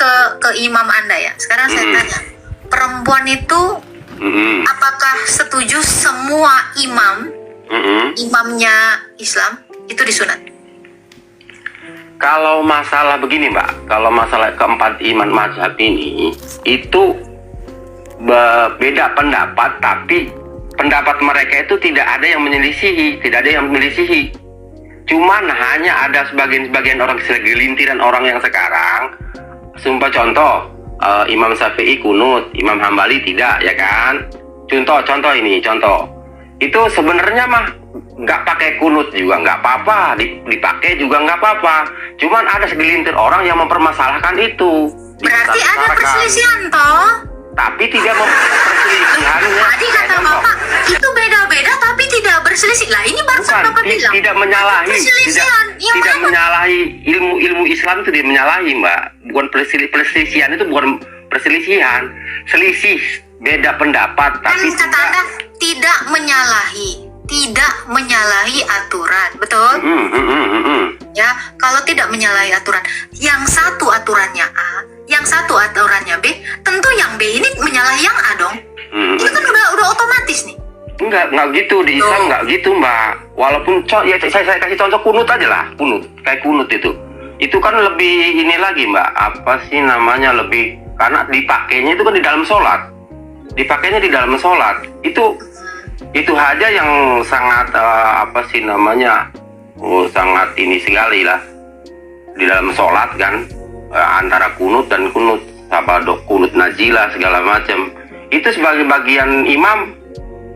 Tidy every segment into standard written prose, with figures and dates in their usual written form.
ke imam Anda ya. Sekarang saya tanya, perempuan itu apakah setuju semua imamnya Islam itu disunat? Kalau masalah begini Mbak, kalau masalah keempat iman mazhab ini itu beda pendapat, tapi pendapat mereka itu tidak ada yang menyelisihi, Cuman hanya ada sebagian orang, segelintiran orang yang sekarang, sumpah contoh, Imam Syafi'i kunut, Imam Hambali tidak, ya kan? Contoh itu sebenarnya mah nggak pakai kunut juga nggak apa-apa, dipakai juga nggak apa-apa. Cuman ada segelintir orang yang mempermasalahkan itu. Berarti ada perselisihan toh? Tapi tidak perselisihannya. Tadi kata Bapak itu beda-beda tapi tidak berselisih. Lah ini barusan Bapak bilang. Tidak menyalahi. Tidak menyalahi ilmu Islam itu, dia menyalahi Mbak. Bukan perselisihan, itu bukan perselisihan. Selisih beda pendapat tapi kata Anda tidak menyalahi aturan, betul? Ya, kalau tidak menyalahi aturan, yang satu aturannya A, yang satu aturannya B, tentu yang B ini menyalahi yang A dong. Itu kan udah otomatis nih. Enggak gitu di Islam, enggak gitu Mbak. Walaupun ya saya kasih contoh kunut aja lah, kayak kunut itu kan lebih ini lagi Mbak, apa sih namanya, lebih karena dipakainya itu kan di dalam sholat. Itu aja yang sangat sangat ini sekali lah di dalam sholat kan, antara kunut dan kunut kunut nazilah segala macam. Itu sebagai bagian imam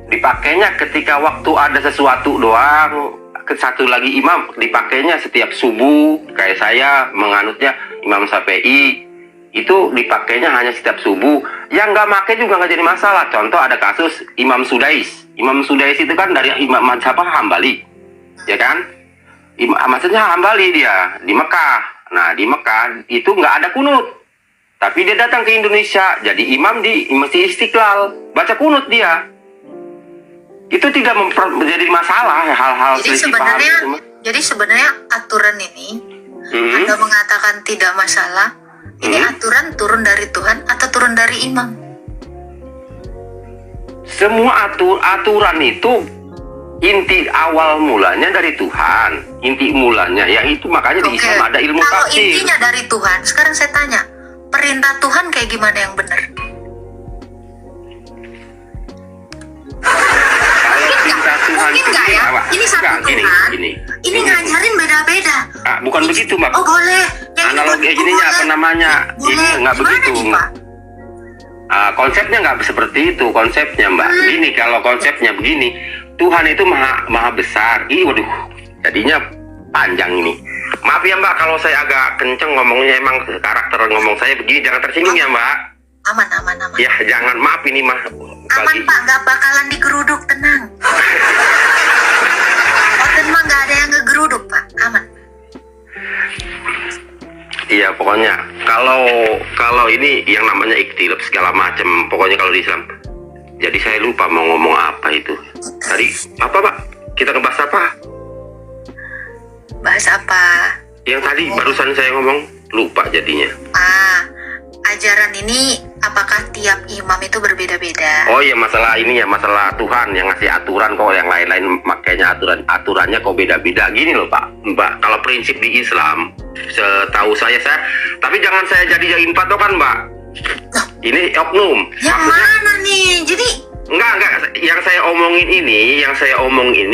dipakainya ketika waktu ada sesuatu doang. Satu lagi imam dipakainya setiap subuh, kayak saya menganutnya Imam Syafi'i, itu dipakainya hanya setiap subuh. Yang nggak pakai juga nggak jadi masalah. Contoh ada kasus Imam Sudais itu kan dari Imam mazhab Hambali, ya kan? Maksudnya Hambali dia di Mekah. Nah di Mekah itu nggak ada kunut, tapi dia datang ke Indonesia jadi imam di Masjid Istiqlal, baca kunut dia. Itu tidak menjadi masalah hal-hal. Jadi sebenarnya aturan ini Anda mengatakan tidak masalah. Ini aturan turun dari Tuhan atau turun dari imam? Semua aturan itu inti awal mulanya dari Tuhan. Inti mulanya yaitu makanya di Islam ada ilmu tafsir. Kalau intinya dari Tuhan, sekarang saya tanya, perintah Tuhan kayak gimana yang benar? Mungkin nggak ya? Ini satu Tuhan. Ini ngajarin beda-beda. Bukan begitu Mbak. Oh boleh. Analogi ininya apa namanya? Ini nggak begitu. Konsepnya nggak seperti itu konsepnya Mbak. Gini, kalau konsepnya begini, Tuhan itu maha besar. Waduh, jadinya panjang ini. Maaf ya Mbak kalau saya agak kenceng ngomongnya, emang karakter ngomong saya begini, jangan tersinggung ya Mbak. Aman. Ya jangan, maaf ini mah. Aman Pak, nggak bakalan digeruduk, tenang. Oten mah nggak ada yang ngegeruduk Pak, aman. Iya pokoknya kalau ini yang namanya ikhtilaf segala macam, pokoknya kalau di Islam. Jadi saya lupa mau ngomong apa itu. Tadi apa Pak? Kita ngebahas apa? Bahas apa? Yang tadi barusan saya ngomong, lupa jadinya. Ajaran ini apakah tiap imam itu berbeda-beda? Oh iya, masalah ini ya, masalah Tuhan yang ngasih aturan, kok yang lain-lain makanya aturannya kok beda-beda gini loh Pak Mbak. Kalau prinsip di Islam setahu saya tapi jangan saya jadiin patokan Mbak. Ini oknum. Yang mana nih? Jadi enggak, yang saya omongin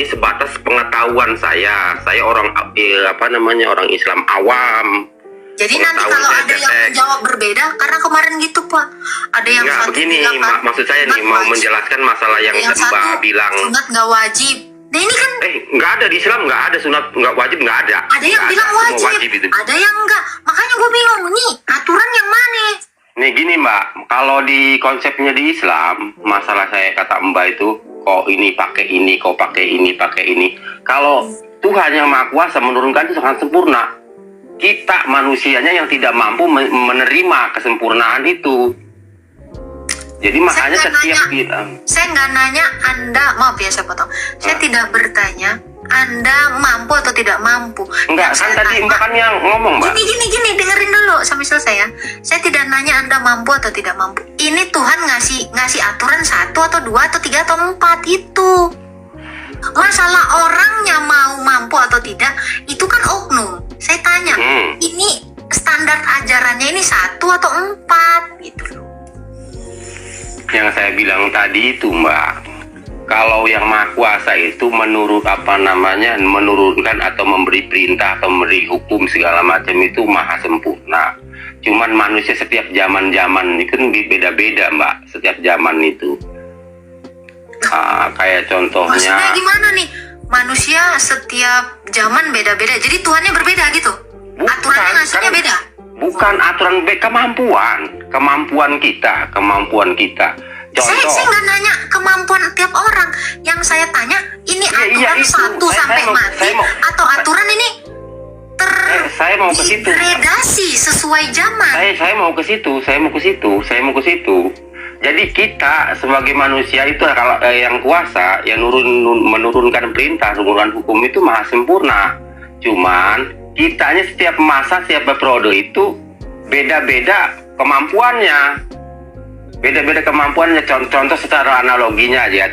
ini sebatas pengetahuan saya orang orang Islam awam. Jadi nanti kalau ada yang menjawab berbeda, karena kemarin gitu Pak, ada yang nggak, begini maksud saya nih, mau menjelaskan masalah yang Mbak bilang sunat nggak wajib. Nah ini kan nggak ada di Islam, nggak ada sunat nggak wajib, nggak ada. Ada yang bilang wajib itu. Ada yang enggak. Makanya gue bingung nih, aturan yang mana? Nih gini Mbak, kalau di konsepnya di Islam, masalah saya kata Mbak itu, kok ini pakai ini, kok pakai ini. Kalau Tuhan yang Maha Kuasa menurunkan itu sangat sempurna. Kita manusianya yang tidak mampu menerima kesempurnaan itu. Jadi makanya nggak setiap nanya. kita, Saya nggak nanya Anda, maaf ya saya potong. Saya tidak bertanya Anda mampu atau tidak mampu. enggak Yang kan saya tadi tanya, Mbak kan yang ngomong Mbak. Gini, dengerin dulu sampai selesai ya. Saya tidak nanya Anda mampu atau tidak mampu. Ini Tuhan ngasih aturan 1 atau 2 atau 3 atau 4 itu. Masalah orangnya mau mampu atau tidak itu kan oknum. Saya tanya, ini standar ajarannya ini 1 atau 4 gitu loh. Yang saya bilang tadi itu Mbak, kalau yang Maha Kuasa itu menurunkan atau memberi perintah atau memberi hukum segala macam itu maha sempurna. Cuman manusia setiap zaman itu kan beda-beda Mbak, setiap zaman itu. Kayak contohnya. Maksudnya gimana nih? Manusia setiap zaman beda-beda. Jadi Tuhannya berbeda gitu? Aturannya ngasihnya beda? Bukan aturan, kemampuan kita. Contoh. Saya nggak nanya kemampuan tiap orang. Yang saya tanya, ini aturan itu. 1 sampai mati atau aturan ini saya mau ke situ. Degradasi sesuai zaman. Saya mau ke situ. Jadi kita sebagai manusia itu kalau yang kuasa yang menurunkan perintah, menurunkan hukum itu maha sempurna. Cuman kitanya setiap masa, setiap periode itu beda-beda kemampuannya. Contoh secara analoginya aja,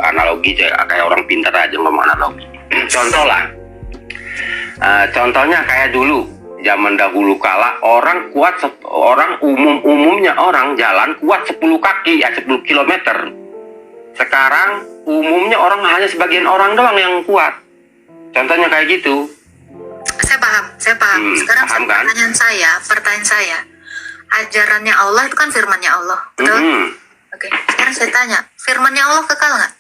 analogi kayak orang pintar aja ngomong analogi. Contohnya kayak dulu zaman dahulu kala umumnya orang jalan kuat 10 kaki ya 10 kilometer. Sekarang umumnya orang hanya sebagian orang doang yang kuat. Contohnya kayak gitu. Saya paham. Sekarang paham kan? Pertanyaan saya. Ajarannya Allah itu kan firmannya Allah, betul? Oke. Sekarang saya tanya, firmannya Allah kekal nggak?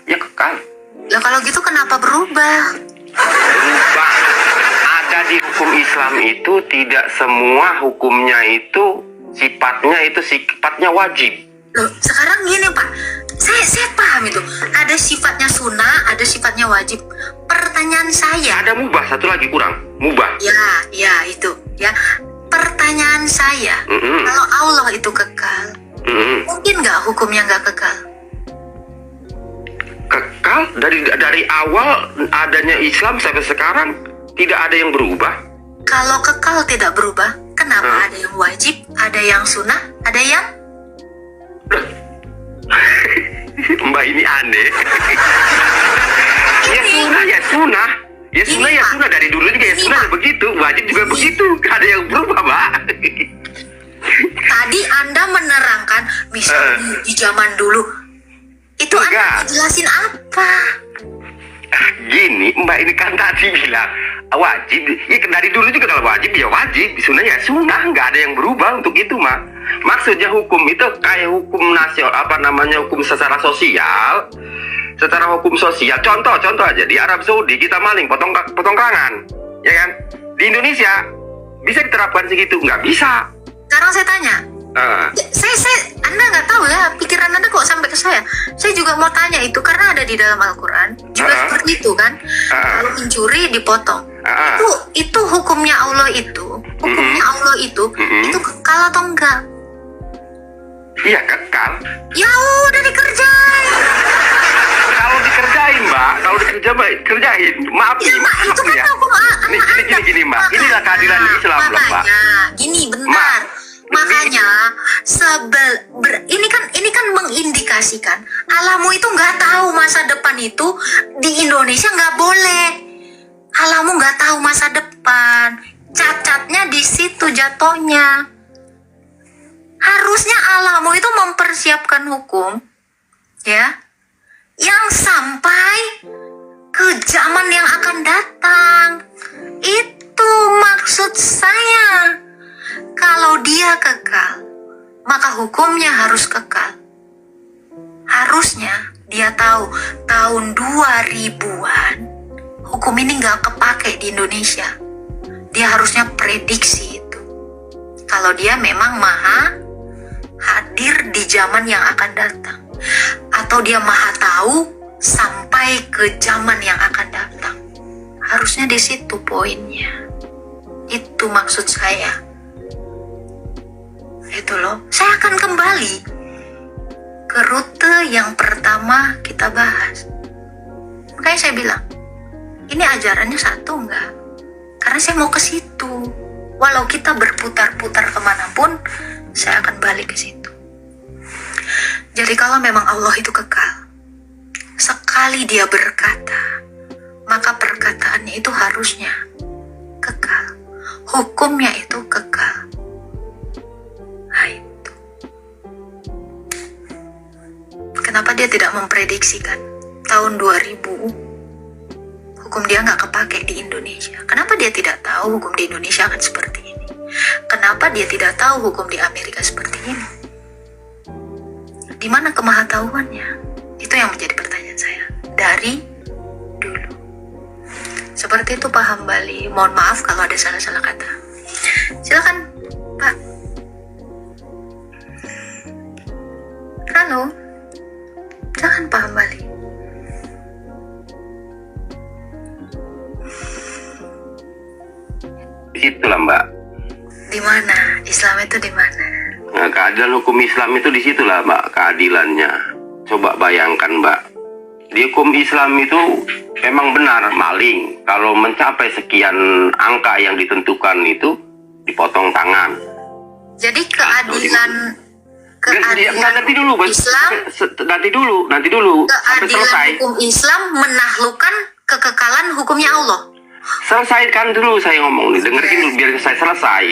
Ya kekal. Lah kalau gitu kenapa berubah? Ada di hukum Islam itu tidak semua hukumnya itu sifatnya wajib. Loh, sekarang gini Pak, saya paham itu. Ada sifatnya sunnah, ada sifatnya wajib. Pertanyaan saya. Ada mubah, satu lagi kurang, mubah. Ya itu. Ya, pertanyaan saya. Kalau Allah itu kekal, mungkin nggak hukumnya nggak kekal? Kekal dari awal adanya Islam sampai sekarang tidak ada yang berubah. Kalau kekal tidak berubah, kenapa ada yang wajib, ada yang sunnah, ada yang Mbak ini aneh. Ya sunnah dari dulu juga ya sunnah begitu, wajib juga begitu, gak ada yang berubah Mbak. Tadi Anda menerangkan misalnya di zaman dulu itu Anda jelasin apa? Gini Mbak, ini kan tadi bilang wajib, ya dari dulu juga kalau wajib ya wajib, sunnah ya sunnah, nggak ada yang berubah untuk itu mah. Maksudnya hukum itu kayak hukum nasional, hukum secara sosial. Secara hukum sosial, contoh aja di Arab Saudi kita maling potong kerangan, ya kan? Di Indonesia bisa diterapkan segitu? Nggak bisa. Sekarang saya tanya, Anda nggak tahu ya, pikiran Anda kok sampai ke saya. Saya juga mau tanya itu karena ada di dalam Al-Quran juga seperti itu kan. Kalau mencuri dipotong. Itu hukumnya Allah itu, itu kekal atau enggak? Iya kekal. Ya udah dikerjain. Kalau dikerjain Mbak, kerjain. Maaf ya, nih, itu kan ya. hukum Gini Mbak, inilah keadilan Islam loh Mbak. Gini bentar. Makanya ini kan mengindikasikan Allahmu itu nggak tahu masa depan itu di Indonesia nggak boleh. Allahmu nggak tahu masa depan. Cacatnya di situ jatuhnya. Harusnya Allahmu itu mempersiapkan hukum, ya, yang sampai ke zaman yang akan datang. Itu maksud saya. Kalau dia kekal, maka hukumnya harus kekal. Harusnya dia tahu tahun 2000-an hukum ini nggak kepake di Indonesia. Dia harusnya prediksi itu. Kalau dia memang maha hadir di zaman yang akan datang, atau dia maha tahu sampai ke zaman yang akan datang. Harusnya di situ poinnya. Itu maksud saya. Itu loh. Saya akan kembali ke rute yang pertama kita bahas. Makanya saya bilang, ini ajarannya satu enggak? Karena saya mau ke situ. Walau kita berputar-putar kemanapun, saya akan balik ke situ. Jadi kalau memang Allah itu kekal, sekali dia berkata, maka perkataannya itu harusnya kekal. Hukumnya itu kekal. Nah, itu. Kenapa dia tidak memprediksikan tahun 2000 hukum dia nggak kepake di Indonesia? Kenapa dia tidak tahu hukum di Indonesia akan seperti ini? Kenapa dia tidak tahu hukum di Amerika seperti ini? Di mana kemahatauannya? Itu yang menjadi pertanyaan saya dari dulu. Seperti itu Pak Hambali. Mohon maaf kalau ada salah-salah kata. Silakan Pak. Halo. Silakan Pak Hambali. Di situ lah Mbak. Di mana? Islam itu di mana? Nah, keadilan hukum Islam itu di situlah Mbak, keadilannya. Coba bayangkan Mbak, di hukum Islam itu memang benar maling kalau mencapai sekian angka yang ditentukan itu dipotong tangan. Jadi keadilan nanti dulu Mbak. Islam, nanti dulu sampai selesai. keadilan hukum Islam menaklukkan kekekalan hukumnya Allah. Selesaikan dulu saya ngomong nih, dengerin dulu biar saya selesai.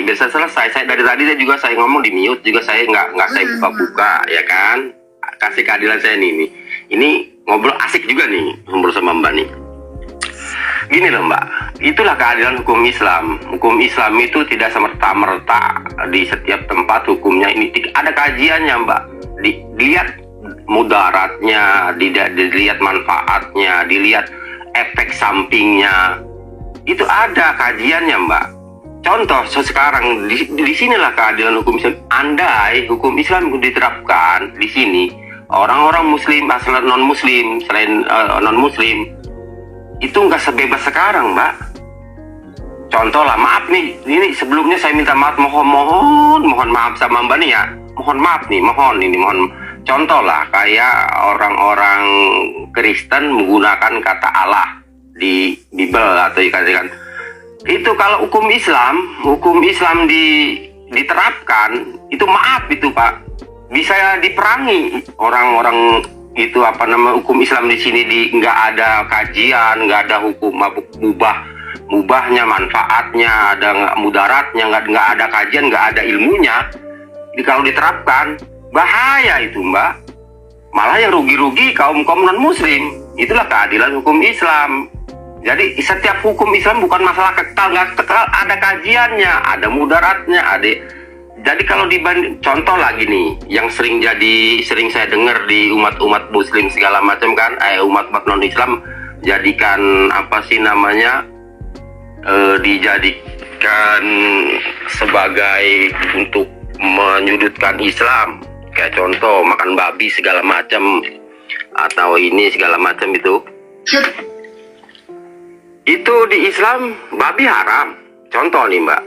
Saya dari tadi saya ngomong di mute juga, saya nggak saya buka ya kan. Kasih keadilan saya nih. Ini ngobrol asik juga nih ngobrol sama Mbak nih. Gini loh Mbak, itulah keadilan hukum Islam. Hukum Islam itu tidak semerta-merta di setiap tempat hukumnya ini ada kajiannya Mbak. Dilihat mudaratnya, dilihat manfaatnya, dilihat efek sampingnya. Itu ada kajiannya Mbak. Contoh sekarang di sinilah keadilan hukum Islam. Andai hukum Islam diterapkan di sini, orang-orang Muslim asal non Muslim selain non Muslim itu nggak sebebas sekarang Mbak. Contoh lah, maaf nih, ini sebelumnya saya minta maaf, mohon maaf sama Mbak nih ya. Mohon maaf nih, mohon. Contoh lah kayak orang-orang Kristen menggunakan kata Allah di Bible atau dikatakan itu. Kalau hukum Islam diterapkan itu, maaf itu Pak, bisa diperangi orang-orang itu hukum Islam di sini nggak ada kajian, nggak ada hukum mubahnya, manfaatnya, ada mudaratnya, nggak ada kajian, nggak ada ilmunya. Jadi kalau diterapkan bahaya itu Mbak, malah yang rugi kaum non Muslim. Itulah keadilan hukum Islam. Jadi setiap hukum Islam bukan masalah kekal nggak kekal, ada kajiannya, ada mudaratnya, ada. Jadi kalau contoh lagi nih, yang sering saya dengar di umat Muslim segala macam kan, umat non Islam jadikan dijadikan sebagai untuk menyudutkan Islam, kayak contoh makan babi segala macam atau ini segala macam itu. Itu di Islam babi haram. Contoh nih Mbak.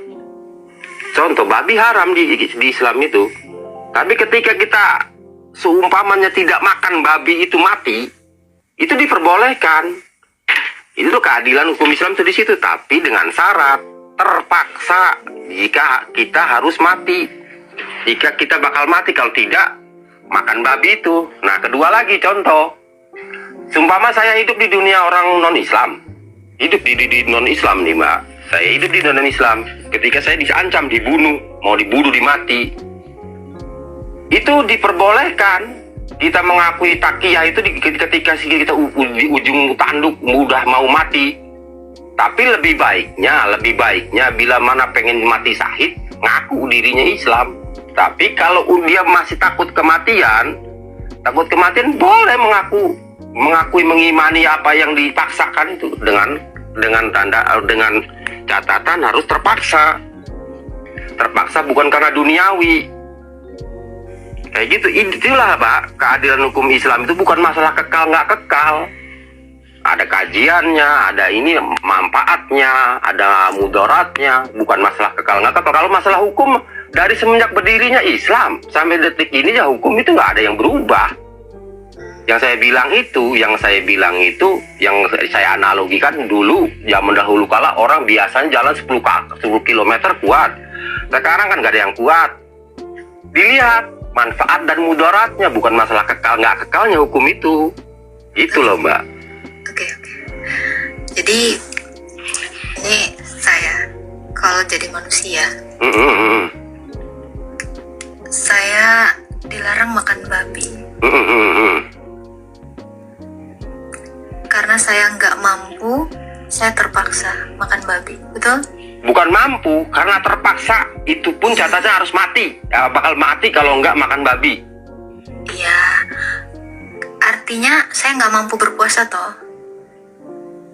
Contoh babi haram di Islam itu. Tapi ketika kita seumpamanya tidak makan babi itu mati, itu diperbolehkan. Itu tuh keadilan hukum Islam tuh di situ, tapi dengan syarat terpaksa jika kita harus mati. Jika kita bakal mati kalau tidak makan babi itu. Nah, kedua lagi contoh. Seumpama saya hidup di dunia orang non-Islam. Hidup di non-Islam nih Mbak. Saya hidup di non-Islam. Ketika saya diancam dibunuh, mau dibunuh dimati, itu diperbolehkan kita mengakui takiyah itu ketika kita di ujung tanduk mudah mau mati. Tapi lebih baiknya bila mana pengen mati syahid, ngaku dirinya Islam. Tapi kalau dia masih takut kematian boleh mengakui mengimani apa yang dipaksakan itu dengan catatan harus terpaksa bukan karena duniawi kayak gitu. Itulah Pak, keadilan hukum Islam itu bukan masalah kekal nggak kekal, ada kajiannya, ada ini manfaatnya, ada mudaratnya, bukan masalah kekal nggak kekal. Kalau masalah hukum dari semenjak berdirinya Islam sampai detik ini ya hukum itu nggak ada yang berubah. Yang saya bilang itu, yang saya analogikan dulu, zaman dahulu kala orang biasanya jalan 10 km kuat. Sekarang kan gak ada yang kuat. Dilihat manfaat dan mudaratnya, bukan masalah kekal nggak kekalnya hukum itu. Itu loh, Mbak. Oke. Jadi ini saya kalau jadi manusia, saya dilarang makan babi karena saya nggak mampu, saya terpaksa makan babi, betul? Bukan mampu, karena terpaksa. Itu pun catatnya harus mati. Ya, bakal mati kalau nggak makan babi. Iya, artinya saya nggak mampu berpuasa toh?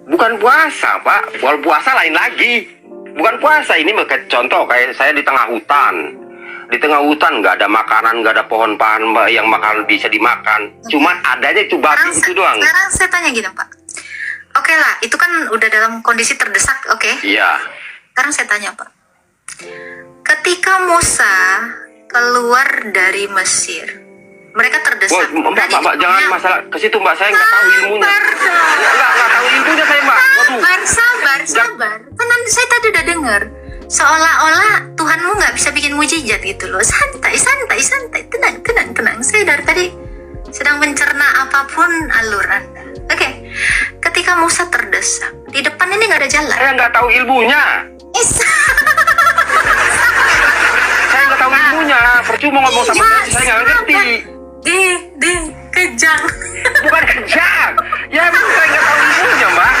Bukan puasa, Pak. Kalau puasa lain lagi. Bukan puasa, ini contoh kayak saya di tengah hutan. Di tengah hutan nggak ada makanan, nggak ada pohon-pohon yang bisa dimakan. Cuman adanya itu babi itu doang. Sekarang saya tanya gini, Pak. Oke lah, itu kan udah dalam kondisi terdesak, oke? Iya. Sekarang saya tanya, Pak. Ketika Musa keluar dari Mesir, mereka terdesak. Mbak, jangan masalah ke situ, Mbak. Saya nggak tahu ilmunya. Nggak tahu ilmunya saya, Mbak. Sabar. Kan saya tadi udah dengar. Seolah-olah Tuhanmu nggak bisa bikin mujizat gitu loh. Santai. Tenang. Saya dari tadi sedang mencerna apapun alur Anda. Oke. Ketika Musa terdesak, di depan ini nggak ada jalan. Saya nggak tahu ilmunya. Saya nggak tahu ilmunya. Percuma ngomong sama saya nggak ngerti. Kejang. Bukan kejang. Ya, saya nggak tahu ilmunya, Mbak.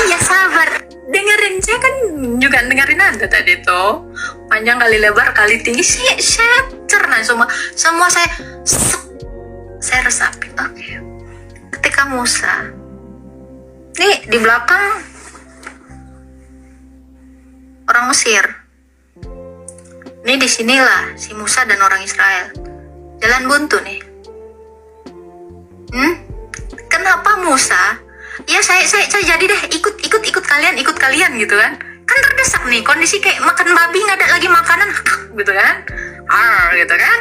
Iya, sabar. Dengerin, saya kan juga dengerin Anda tadi tuh. Panjang kali lebar kali tinggi. Saya cerna semua saya resapi. Oke. Ketika Musa, nih di belakang orang Mesir. Nih disinilah si Musa dan orang Israel. Jalan buntu nih. Kenapa Musa? Ya saya jadi deh ikut kalian gitu kan? Kan terdesak nih, kondisi kayak makan babi nggak ada lagi makanan gitu kan? Gitu kan?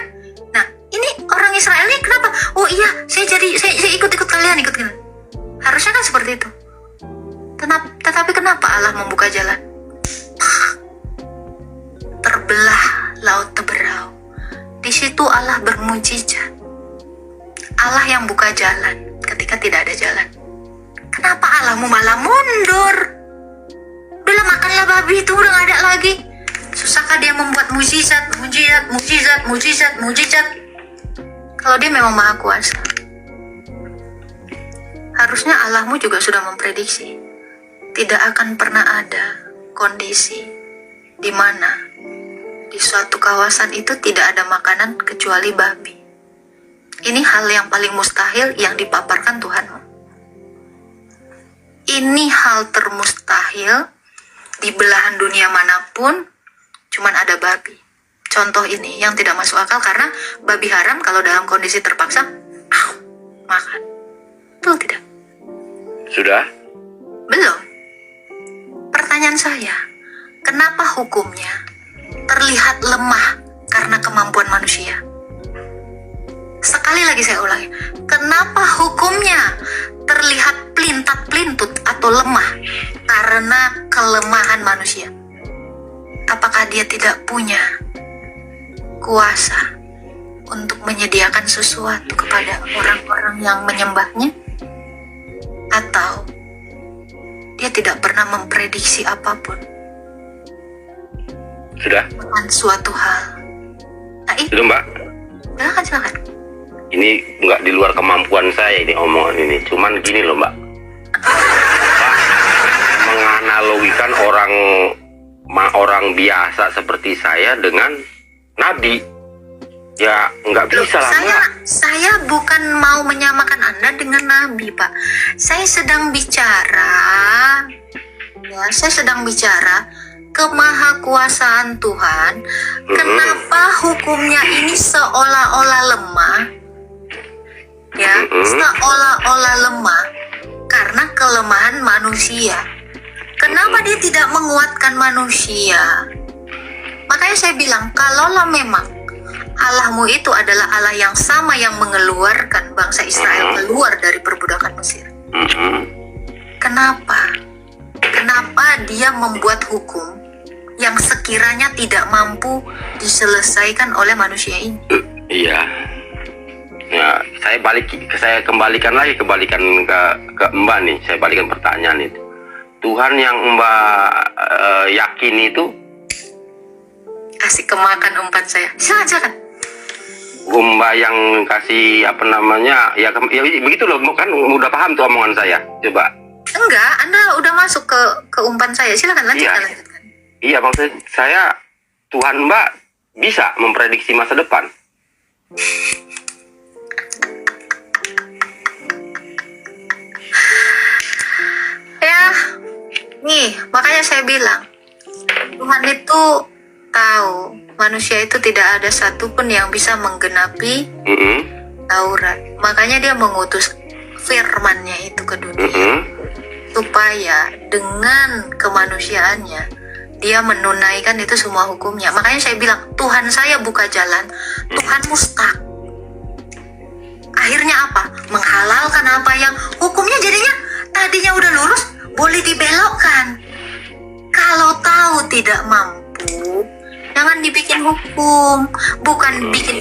Nah ini orang Israel nih kenapa? Oh iya saya ikut kalian. Harusnya kan seperti itu. Tetapi kenapa Allah membuka jalan? Terbelah laut Teberau. Di situ Allah bermujizat. Allah yang buka jalan ketika tidak ada jalan. Kenapa Allahmu malah mundur? Udahlah makanlah babi itu udah gak ada lagi. Susahkah dia membuat mujizat? Kalau dia memang maha kuasa, harusnya Allahmu juga sudah memprediksi tidak akan pernah ada kondisi di mana di suatu kawasan itu tidak ada makanan kecuali babi. Ini hal yang paling mustahil yang dipaparkan Tuhanmu. Ini hal termustahil di belahan dunia manapun, cuman ada babi. Contoh ini yang tidak masuk akal karena babi haram kalau dalam kondisi terpaksa, makan. Betul tidak? Sudah? Belum. Pertanyaan saya, kenapa hukumnya terlihat lemah karena kemampuan manusia? Sekali lagi saya ulangi, kenapa hukumnya terlihat pelintat-pelintut atau lemah karena kelemahan manusia? Apakah dia tidak punya kuasa untuk menyediakan sesuatu kepada orang-orang yang menyembahnya? Atau dia tidak pernah memprediksi apapun Sudah? tentang suatu hal? Nah, itu. Sudah, Mbak? Silakan. Ini nggak di luar kemampuan saya ini omongan ini. Cuman gini loh, Mbak. Pak, menganalogikan orang biasa seperti saya dengan nabi, ya nggak bisa lah, Mbak. Saya bukan mau menyamakan Anda dengan nabi, Pak. Saya sedang bicara kemahakuasaan Tuhan. Kenapa hukumnya ini seolah-olah lemah? Ya, seolah-olah lemah karena kelemahan manusia. Kenapa dia tidak menguatkan manusia? Makanya saya bilang, kalaulah memang Allahmu itu adalah Allah yang sama yang mengeluarkan bangsa Israel keluar dari perbudakan Mesir. Kenapa? Kenapa dia membuat hukum yang sekiranya tidak mampu diselesaikan oleh manusia ini? Iya. Ya, saya kembalikan ke Mbak nih. Saya balikan pertanyaan itu. Tuhan yang Mbak yakini itu, Kasih kemakan umpan saya. Silakan. Mbak yang kasih apa namanya? Ya begitu loh, kan udah paham tuh omongan saya. Coba. Enggak, Anda udah masuk ke umpan saya. Silakan lanjutkan. Iya, maksud saya Tuhan Mbak bisa memprediksi masa depan. Ya, nih makanya saya bilang Tuhan itu tahu manusia itu tidak ada satupun yang bisa menggenapi Taurat. Makanya dia mengutus firman-Nya itu ke dunia supaya dengan kemanusiaannya dia menunaikan itu semua hukumnya. Makanya saya bilang Tuhan saya buka jalan, Tuhan mustak. Akhirnya apa? Menghalalkan apa yang hukumnya jadinya tadinya udah lurus boleh dibelokkan. Kalau tahu tidak mampu, jangan dibikin hukum, bukan bikin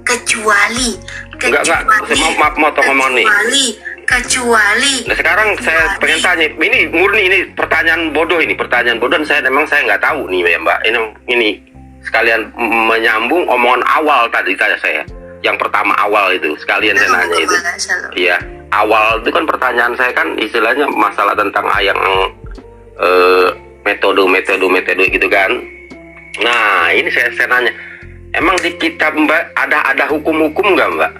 kecuali. Maaf, ngomong nih. Kecuali. Nah sekarang saya pengen tanya, ini murni ini pertanyaan bodoh dan saya nggak tahu nih ya Mbak. Ini sekalian menyambung omongan awal tadi saya. Yang pertama awal itu sekalian saya nanya itu. Iya, awal itu kan pertanyaan saya kan istilahnya masalah tentang yang metode gitu kan. Nah ini saya nanya, emang di kitab Mbak ada hukum-hukum nggak Mbak?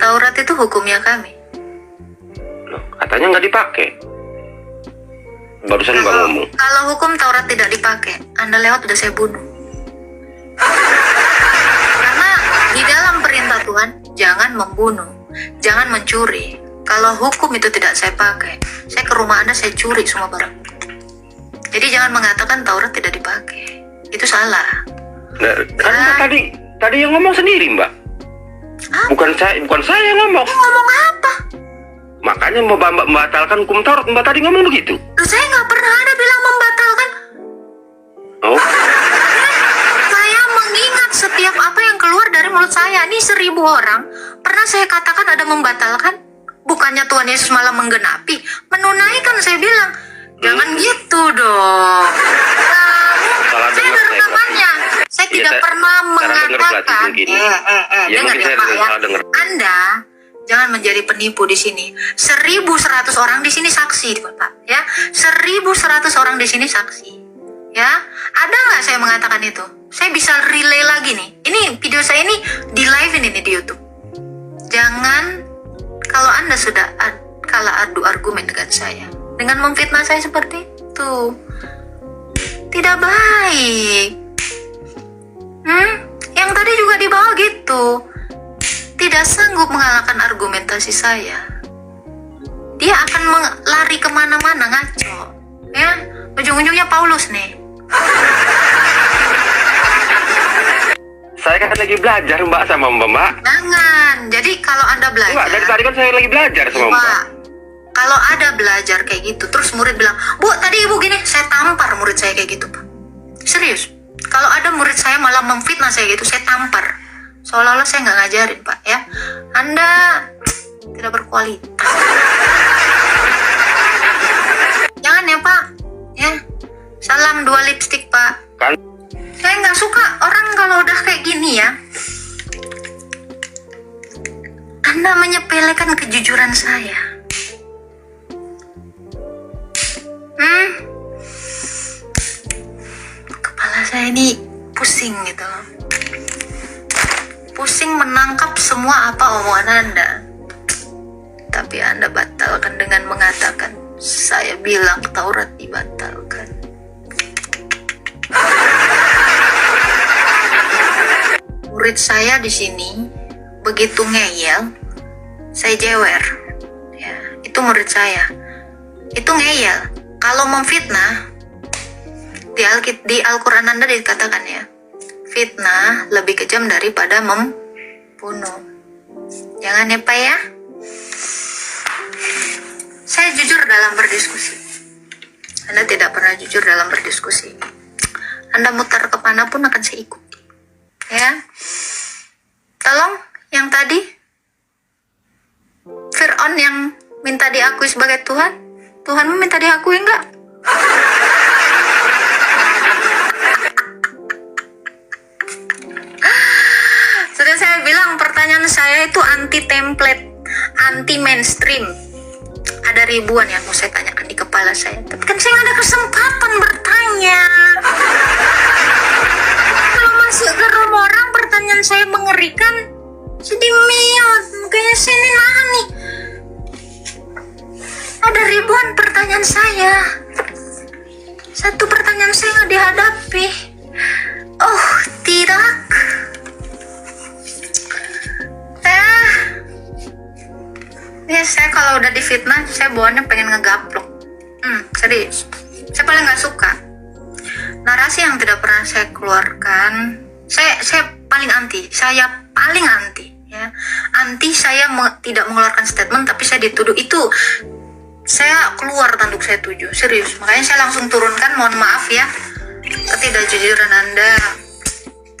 Taurat itu hukumnya kami. Loh, katanya nggak dipakai. Barusan Mbak ngomong. Kalau hukum Taurat tidak dipakai, Anda lewat udah saya bunuh. Karena di dalam perintah Tuhan, jangan membunuh, jangan mencuri. Kalau hukum itu tidak saya pakai, saya ke rumah Anda saya curi semua barang. Jadi jangan mengatakan Taurat tidak dipakai. Itu salah. Nah, kan Mbak tadi yang ngomong sendiri Mbak. Bukan saya yang ngomong. Ngomong apa? Makanya Mbak membatalkan hukum Taurat. Mbak tadi ngomong begitu. Loh, saya nggak pernah ada bilang membatalkan. Oh. Saya mengingat setiap apa yang keluar dari mulut saya. Ini 1000 orang. Pernah saya katakan ada membatalkan? Bukannya Tuhan Yesus malah menggenapi, menunaikan. Saya bilang, jangan gitu dong. Saya ada rekamannya. Saya tidak pernah mengatakan. Dengar ya Pak ya. Anda jangan menjadi penipu di sini. 1100 orang di sini saksi, Pak. Ya, 1100 orang di sini saksi. Ya, ada nggak saya mengatakan itu? Saya bisa relay lagi nih. Ini video saya ini di live ini di YouTube. Jangan kalau Anda sudah kalah adu argumen dengan saya, dengan memfitnah saya seperti itu, tidak baik. Yang tadi juga di bawah gitu, tidak sanggup mengalahkan argumentasi saya. Dia akan lari kemana-mana ngaco, ya. Ujung-ujungnya Paulus nih. Saya kan lagi belajar Mbak sama Mbak. Jangan. Jadi kalau Anda belajar. Mbak, dari tadi kan saya lagi belajar sama Mbak. Kalau ada belajar kayak gitu, terus murid bilang, Bu, tadi ibu gini, saya tampar murid saya kayak gitu, Pak. Serius. Kalau ada murid saya malah memfitnah saya gitu, saya tampar. Seolah-olah saya nggak ngajarin, Pak, ya. Anda tidak berkualitas. Jangan ya, Pak. Ya. Salam 2 lipstick, Pak. Kan? Saya nggak suka orang kalau udah kayak gini ya. Anda menyepelekan kejujuran saya. Kepala saya ini pusing gitu. Pusing menangkap semua apa omongan Anda. Tapi Anda batalkan dengan mengatakan, saya bilang Taurat dibatalkan. Murid saya di sini begitu ngeyel, saya jewer. Ya, itu murid saya. Itu ngeyel. Kalau memfitnah, di Al-Quran Anda dikatakan ya, fitnah lebih kejam daripada membunuh. Jangan ya Pak ya. Saya jujur dalam berdiskusi. Anda tidak pernah jujur dalam berdiskusi. Anda mutar kemanapun akan saya ikuti. Ya. Tolong yang tadi Fir'aun yang minta diakui sebagai Tuhan, Tuhanmu minta diakui enggak? Sudah saya bilang pertanyaan saya itu anti template, anti mainstream. Ada ribuan yang mau saya tanyakan di kepala saya, tapi kan saya nggak ada kesempatan bertanya. Kalau masuk ke rumah orang, pertanyaan saya mengerikan, sedih miot, makanya saya ini nahan nih. Ada ribuan pertanyaan saya, satu pertanyaan saya nggak dihadapi. Oh tidak. Ya saya kalau udah difitnah, saya bawaannya pengen ngegaplok. Serius. Saya paling nggak suka narasi yang tidak pernah saya keluarkan. Saya paling anti. Saya paling anti. Ya, anti saya tidak mengeluarkan statement, tapi saya dituduh itu. Saya keluar tanduk saya tuju. Serius. Makanya saya langsung turunkan. Mohon maaf ya, ketidakjujuran Anda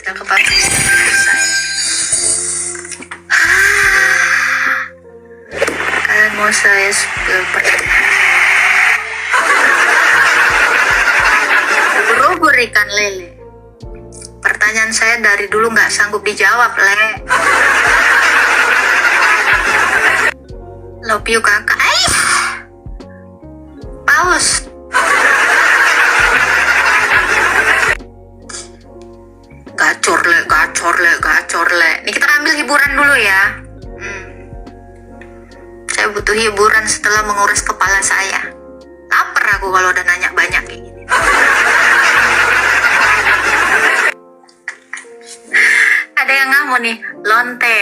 tidak kepake saya. Kalian mau saya ubur ikan lele. Pertanyaan saya dari dulu nggak sanggup dijawab, Le. Love you kakak. Paus. Gacor le. Ini kita ambil hiburan dulu ya. Saya butuh hiburan setelah menguras kepala saya. Lapar aku kalau udah nanya banyak kayak gini. Ada yang ngamuk nih, lonte.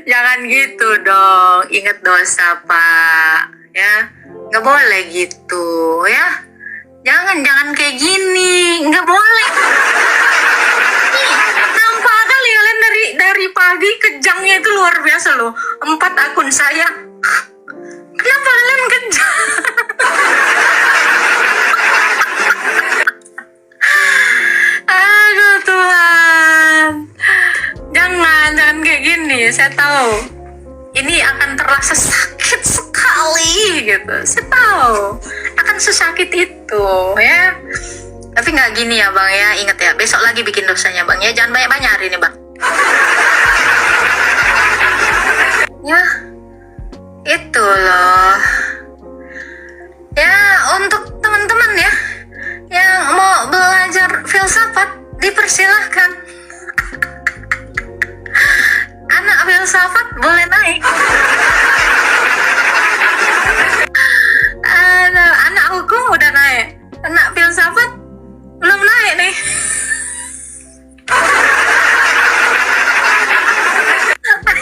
Jangan gitu dong, ingat dosa Pak. Ya, nggak boleh gitu ya. Jangan kayak gini, nggak boleh. Nampak kali kalian dari pagi kejangnya itu luar biasa loh. 4 akun saya. Kenapa kalian kejang? Aduh Tuhan. Jangan kayak gini. Saya tahu ini akan terasa sakit sekali gitu. Saya tahu akan sesakit itu ya. Tapi nggak gini ya Bang ya. Ingat ya, besok lagi bikin dosanya Bang ya. Jangan banyak-banyak hari ini Bang. Ya, itu loh. Ya, untuk teman-teman ya yang mau belajar filsafat, dipersilahkan. Anak filsafat boleh naik. Anak hukum udah naik. Anak filsafat belum naik nih.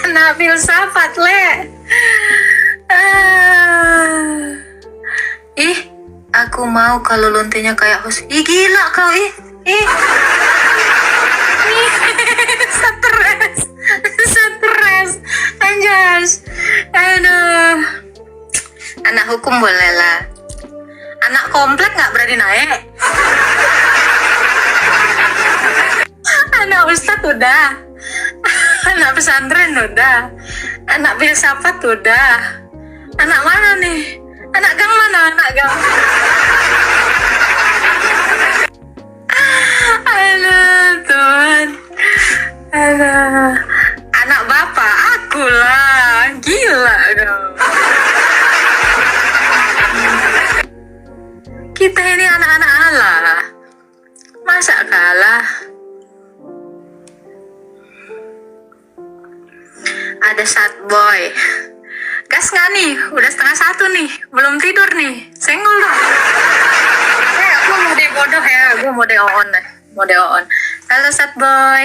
Anak filsafat le. Ih, aku mau kalau lontenya kayak host. Ih gila kau ih. Stres. Anjas. Aduh. Anak hukum boleh lah. Anak komplek nggak berani naik. Anak ustadz udah. Anak pesantren udah. Anak filsafat udah. Anak mana nih? Anak gang mana? Anak gang. Aduh Tuhan. Aduh. Anak bapak aku lah. Gila dong. Kita ini anak-anak Allah. Masa kalah? Ada boy. Gas nggak nih? Udah 12:30 nih. Belum tidur nih. Senggol dong. Gue mode bodoh ya. Gue mode on deh. Mode on. Halo boy.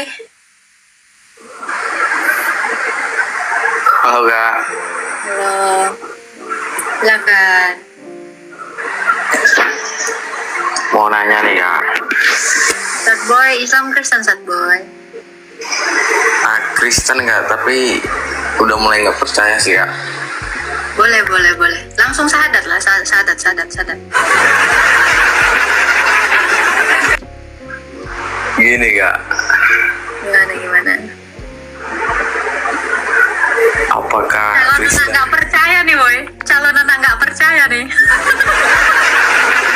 Halo Kak. Halo. Silakan. mau nanya nih kak. Sad boy, Islam Kristen sad boy. Kristen nggak, tapi udah mulai nggak percaya sih kak. Boleh. Langsung sahadat lah, sahadat. Gini kak, Gimana? apakah Calon anak Kristen? nggak percaya nih boy. Calon anak nggak percaya nih.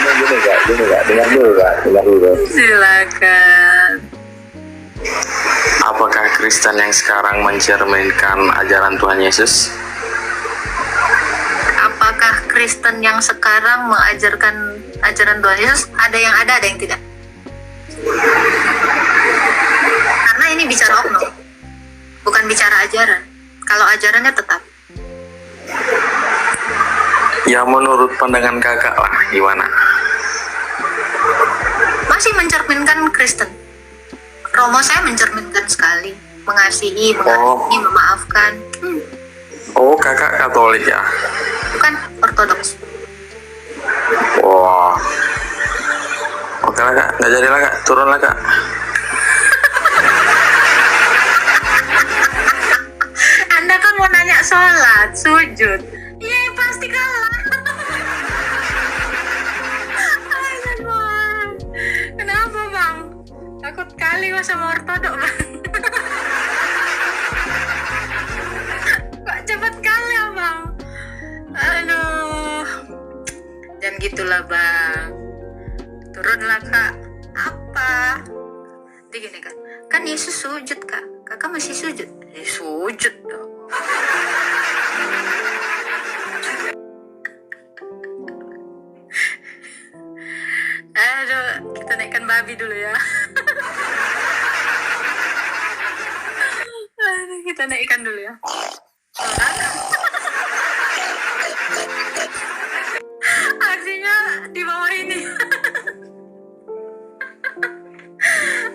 Gini kak, dengar dulu. Silakan. Apakah Kristen yang sekarang mencerminkan ajaran Tuhan Yesus? Apakah Kristen yang sekarang mengajarkan ajaran Tuhan Yesus? Ada yang tidak. Karena ini bicara oknum, bukan bicara ajaran. Kalau ajarannya tetap. Ya menurut pandangan kakak lah, gimana? Masih mencerminkan Kristen. Romo saya mencerminkan sekali, mengasihi, memaafkan. Oh, kakak Katolik ya? Bukan Ortodoks. Wah. Oke lah kak, nggak jadi lah kak, turun lah kak. Anda kan mau nanya sholat, sujud. Iya, pasti kalah. Ayo, Bang. Kenapa, Bang? Takut kali mas sama ortodok, Bang. Kok cepet kali ya, Bang? Aduh. Jangan gitulah, Bang. Turunlah, Kak. Apa? Jadi gini, Kak. Kan Yesus sujud, Kak. Kakak masih sujud. Sujud dong. Aduh, kita naikkan babi dulu ya. Aduh, kita naikkan dulu ya. Aksinya di bawah ini.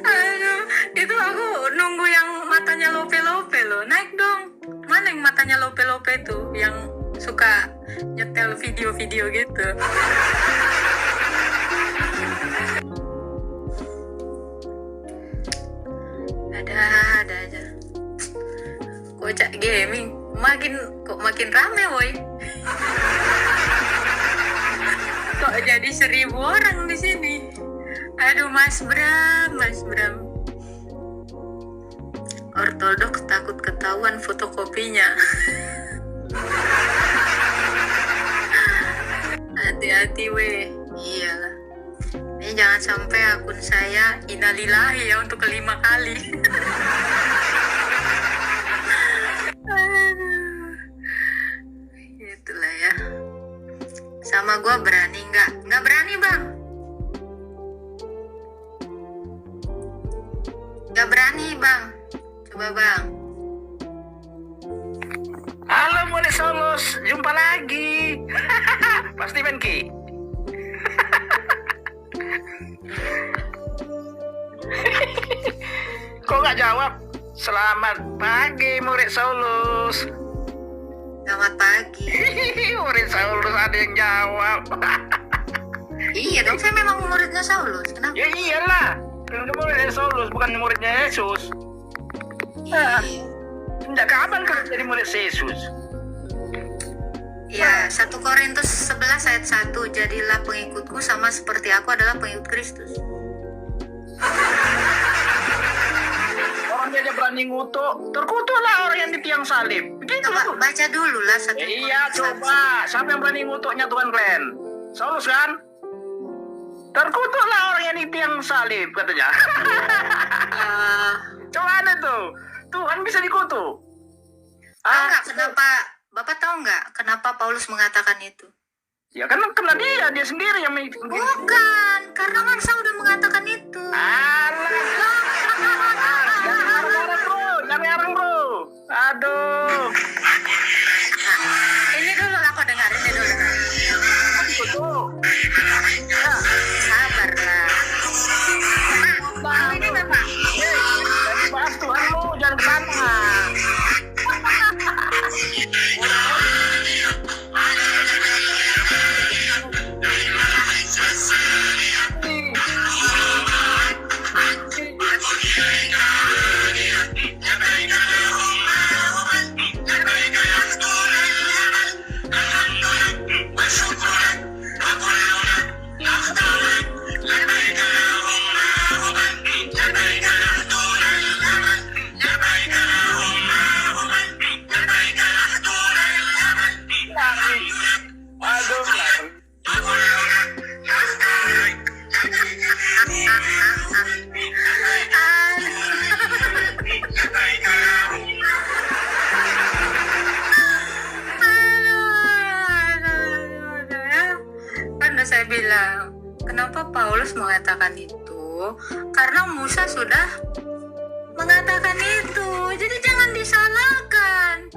Aduh, itu aku nunggu yang matanya lope-lope loh. Naik dong. Mana yang matanya lope-lope tuh, yang suka nyetel video-video gitu. Ada aja. Kocak gaming makin rame woy. Kok jadi 1000 orang di sini. Aduh Mas Bram. Ortodoks takut ketahuan fotokopinya. Hati-hati weh. Iyalah. Ini jangan sampai akun saya innalillahi ya untuk kelima kali. Aduh. Itulah ya. Sama gue berani nggak? Nggak berani bang. Nggak berani bang. Coba bang. Halo Murid Solus, jumpa lagi. Pasti Benki. Kok nggak jawab? Selamat pagi Murid Solus. Selamat pagi. Murid Saulus ada yang jawab. Iya dong, saya memang muridnya Saulus. Kenapa? Ya iyalah, kan muridnya Saulus bukan muridnya Yesus. Iya. Sejak kapan kau jadi murid Yesus? Ya, 1 Korintus 11 ayat 1, jadilah pengikutku sama seperti aku adalah pengikut Kristus. Orang dia berani ngutuk, terkutuklah orang yang di tiang salib. Begitu Coba tuh. baca dulu lah 1 Ya, Korintus. iya coba, siapa yang berani ngutuknya Tuhan Glenn? Saulus kan? Terkutuklah orang yang di tiang salib katanya. Coba ada tuh, Tuhan bisa dikutuk. Tahu nggak kenapa? Bapak tahu nggak kenapa Paulus mengatakan itu? Ya kan kena dia sendiri yang mengikuti. Bukan, karena Marsa udah mengatakan itu. Jangan ngarang bro. Aduh. Ini dulu lah, kau dengar ini dulu. Betul. Sabarlah. Ini memang. Jadi bahas Tuhan lu, jangan kesana. Anda saya bilang, kenapa Paulus mengatakan itu? Karena Musa sudah mengatakan itu. Jadi jangan disalahkan.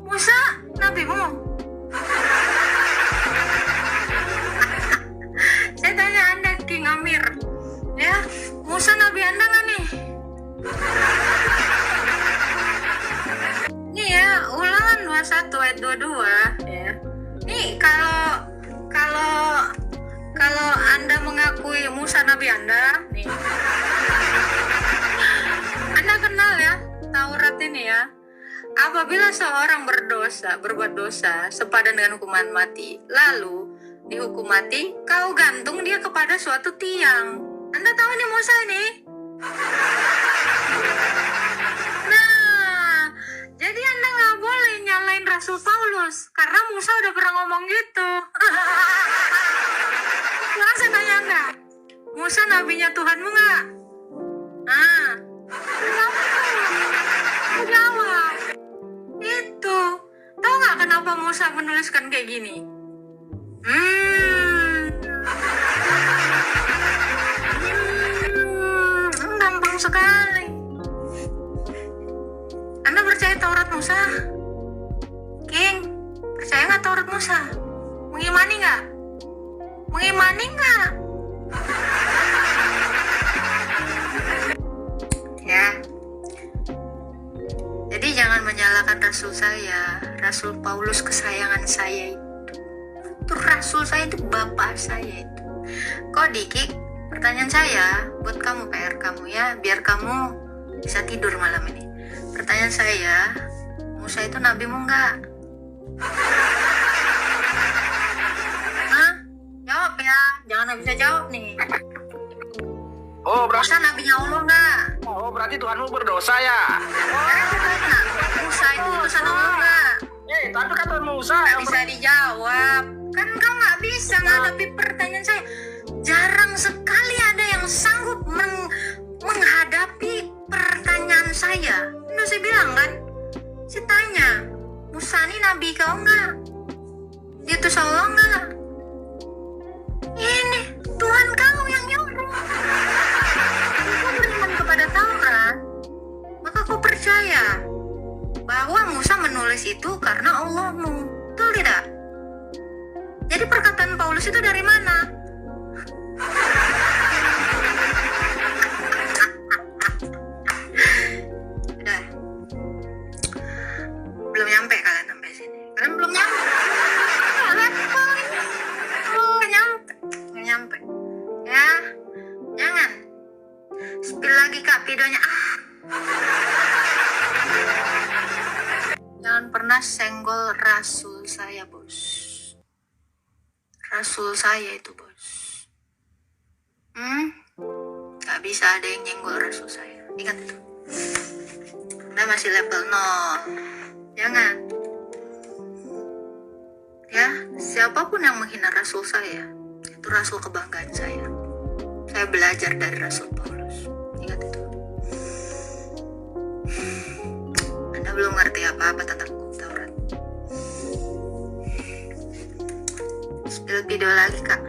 Musa nabimu. Saya tanya Anda, King Amir, ya, Musa nabi Anda nggak nih? Nih ya, Ulangan 21 ayat 22 ya. Nih kalau Anda mengakui Musa nabi Anda, nih. Anda kenal ya Taurat ini ya. Apabila seorang berbuat dosa sepadan dengan hukuman mati, lalu dihukum mati, kau gantung dia kepada suatu tiang. Anda tahu nih Musa ini? Nah, jadi Anda nggak boleh nyalain Rasul Paulus karena Musa udah pernah ngomong gitu. Sekarang saya tanya Anda, Musa nabinya Tuhanmu nggak? Ah, jawab. Itu, tahu nggak kenapa Musa menuliskan kayak gini? Gampang sekali. Anda percaya Taurat Musa? King, percaya nggak Taurat Musa? Mengimani nggak? Mengimani nggak? Ya. Jadi jangan menyalahkan Rasul saya, Rasul Paulus kesayangan saya itu Rasul saya, itu bapak saya itu. Kok Diki, pertanyaan saya buat kamu, PR kamu ya, biar kamu bisa tidur malam ini. Pertanyaan saya, Musa itu nabimu enggak? Hah? Jawab ya, jangan nggak bisa jawab nih. Oh, berarti Musa nabinya Allah enggak? berarti Tuhanmu berdosa ya? Musa itu utusan Allah enggak? Tapi kata Musa Nggak bisa dijawab. Kan kau nggak bisa menghadapi pertanyaan saya. Jarang sekali ada yang sanggup menghadapi pertanyaan saya. Udah saya bilang kan, saya tanya, Musa ini nabi kau enggak? Dia tuh Allah enggak? Ini Tuhan kau yang nyuruh. Kau beriman kepada Taurat, maka kau percaya bahwa Musa menulis itu karena Allahmu. Betul tidak? Jadi perkataan Paulus itu dari mana? Udah. Belum nyampe kalian sampai sini. Kalian belum nyampe. Nggak nyampe. Ya, jangan. Spill lagi Kak videonya. Jangan pernah senggol Rasul saya, bos. Rasul saya itu, bos. Gak bisa ada yang nyenggol Rasul saya. Ingat itu. Anda masih level 0. Jangan. Ya, siapapun yang menghina Rasul saya, itu Rasul kebanggaan saya. Saya belajar dari Rasul Paulus. Ingat itu. Anda belum ngerti apa-apa tentang Taurat. Spill video lagi, Kak.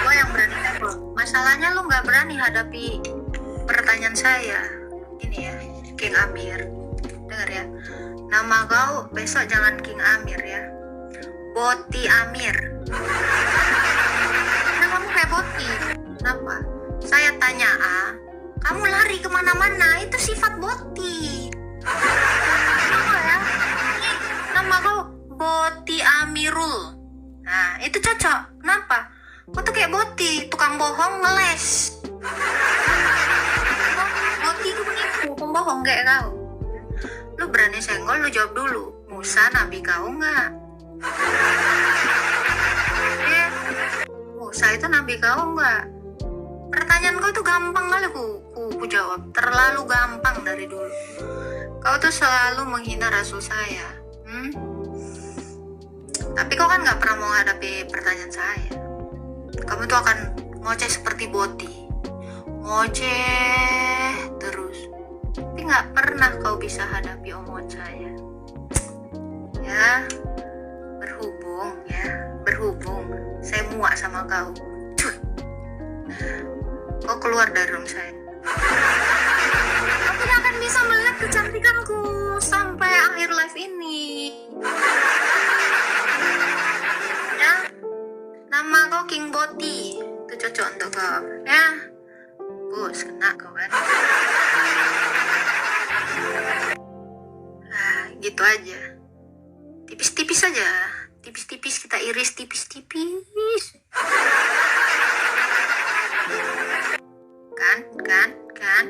Gue yang berani level. Masalahnya lu gak berani hadapi pertanyaan saya. Ini ya, King Amir. Dengar ya. Nama kau besok jangan King Amir ya. Boti Amir. Nah, kamu kayak Boti. Kenapa? Saya tanya kamu lari kemana-mana, itu sifat Boti. Kenapa ya? Nama kau Boti Amirul. Nah, itu cocok. Kenapa? Kau tuh kayak Boti, tukang bohong ngeles. Boti itu penipu, pembohong kayak kau. Lu berani senggol, lu jawab dulu. Musa nabi kau nggak? Musa itu nabi kau nggak? Pertanyaan kau tuh gampang kali ku jawab. Terlalu gampang dari dulu. Kau tuh selalu menghina Rasul saya. Tapi kau kan nggak pernah mau hadapi pertanyaan saya. Kamu tuh akan ngoceh seperti Boti. Ngoceh terus. Tapi nggak pernah kau bisa hadapi omongan saya. Ya, berhubung sama kau. Cuh. Kau keluar dari room saya. Kau tidak akan bisa melihat kecantikanku sampai akhir live ini. Ya, nama kau King Boti, itu cocok untuk kau. Ya, bus kena kau kan. Gitu aja, tipis-tipis aja, tipis-tipis kita iris tipis-tipis, kan.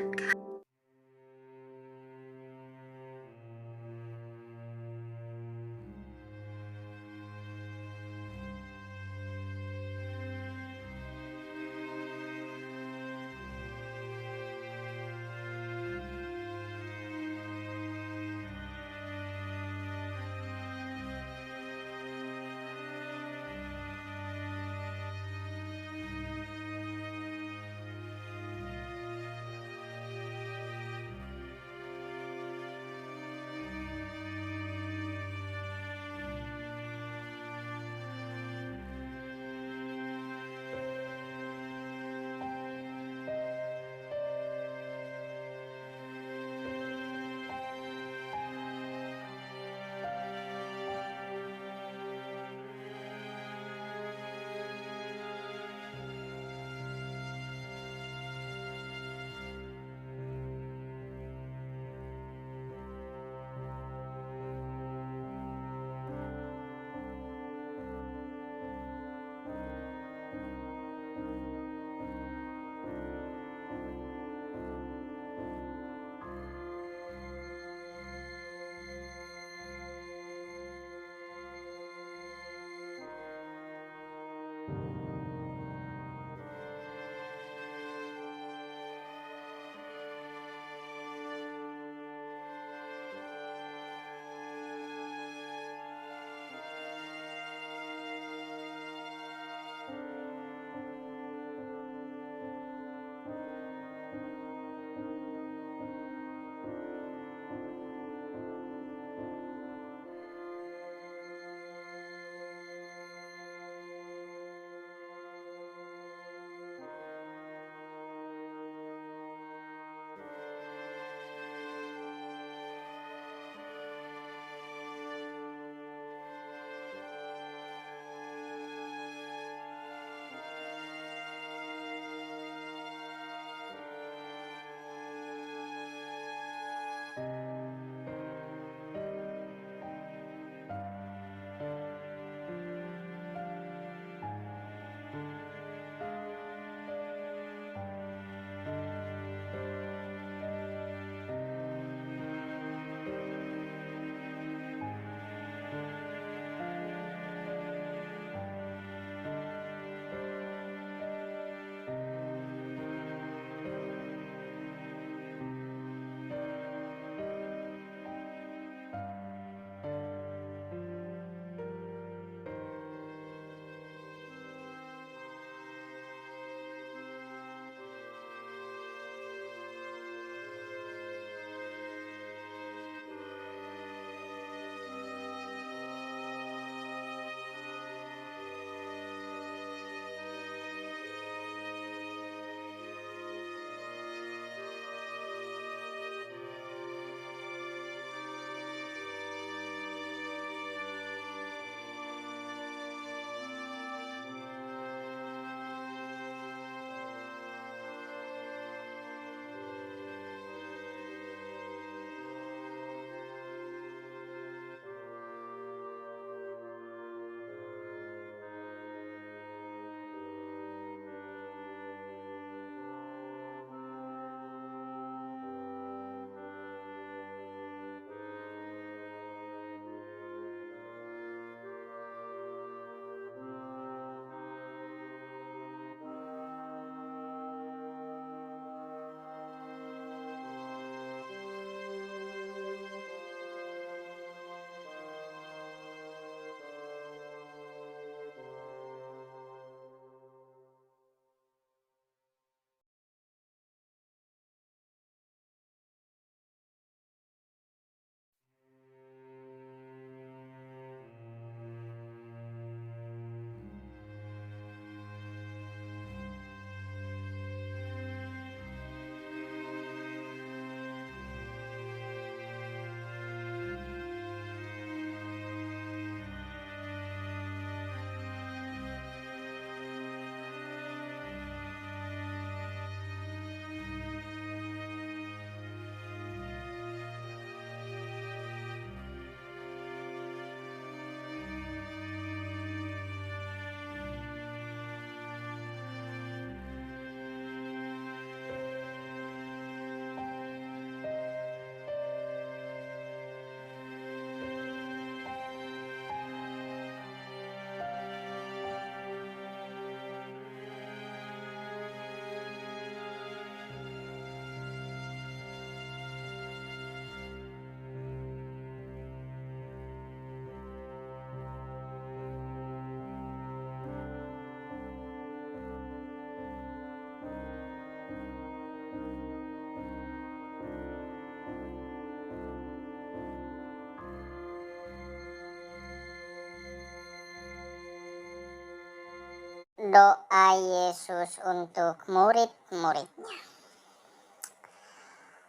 Doa Yesus untuk murid-muridnya.